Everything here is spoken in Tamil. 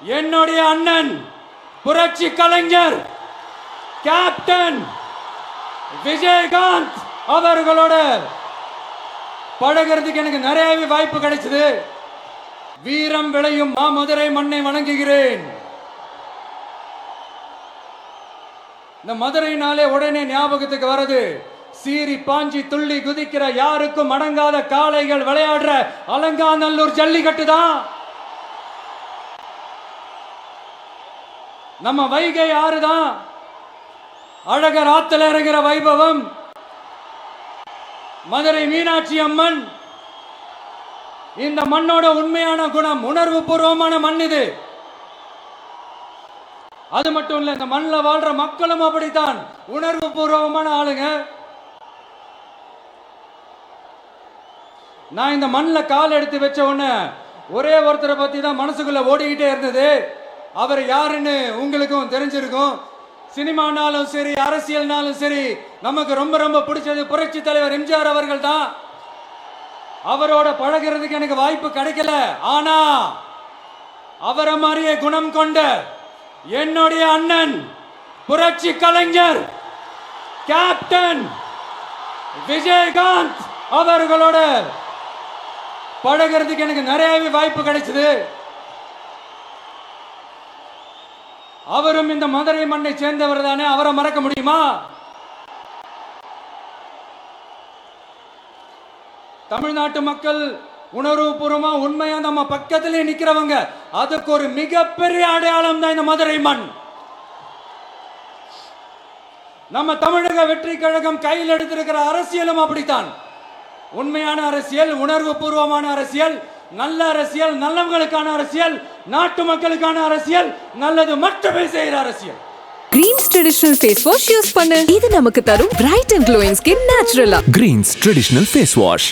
என்னுடைய அண்ணன் புரட்சி கலைஞர் கேப்டன் விஜயகாந்த் அவர்களோட பழகிறதுக்கு எனக்கு நிறையவே வாய்ப்பு கிடைச்சது. வீரம் விளையும் மாமதுரை மண்ணை வணங்குகிறேன். இந்த மதுரைனாலே உடனே ஞாபகத்துக்கு வருது சீறி பாஞ்சி துள்ளி குதிக்கிற யாருக்கும் அடங்காத காளைகள் விளையாடுற அலங்காநல்லூர் ஜல்லிக்கட்டு தான். நம்ம வைகை ஆறு தான். அழகர் ஆத்துல இறங்குற வைபவம். மதுரை மீனாட்சி அம்மன். இந்த மண்ணோட உண்மையான குணம் உணர்வு பூர்வமான மண் இது. அது மட்டும் இல்ல, இந்த மண்ணில் வாழ்ற மக்களும் அப்படித்தான் உணர்வு பூர்வமான ஆளுங்க. நான் இந்த மண்ணில் கால் எடுத்து வச்ச உடனே ஒரே ஒருத்தரை பத்தி தான் மனசுக்குள்ள ஓடிக்கிட்டே இருந்தது. அவர் யாருன்னு உங்களுக்கும் தெரிஞ்சிருக்கும். சினிமானாலும் சரி, அரசியல்னாலும் சரி, நமக்கு ரொம்ப ரொம்ப பிடிச்சது புரட்சி தலைவர் எம்ஜிஆர் அவர்கள் தான். அவரோட பழகிறதுக்கு எனக்கு வாய்ப்பு கிடைக்கல. ஆனா அவரை மாதிரியே குணம் கொண்ட என்னுடைய அண்ணன் புரட்சி கலைஞர் கேப்டன் விஜயகாந்த் அவர்களோட பழகிறதுக்கு எனக்கு நிறையவே வாய்ப்பு கிடைச்சது. அவரும் இந்த மதுரை மண்ணை சேர்ந்தவர் தானே, அவரை மறக்க முடியுமா? தமிழ்நாட்டு மக்கள் உணர்வுபூர்வமா உண்மையா நம்ம பக்கத்திலே நிக்கிறவங்க. அதுக்கு ஒரு மிகப்பெரிய அடையாளம் தான் இந்த மதுரை மண். நம்ம தமிழக வெற்றி கழகம் கையில் எடுத்திருக்கிற அரசியலும் அப்படித்தான். உண்மையான அரசியல், உணர்வு பூர்வமான அரசியல், நல்ல அரசியல், நல்லவங்களுக்கான அரசியல், நாட்டு மக்களுக்கான அரசியல், நல்லது மட்டுமே செய்யற அரசியல். Greens traditional face wash use பண்ணு. இது நமக்கு தரும் பிரைட் அண்ட் க்ளோயிங் ஸ்கின் நேச்சுரலா. Greens traditional face wash.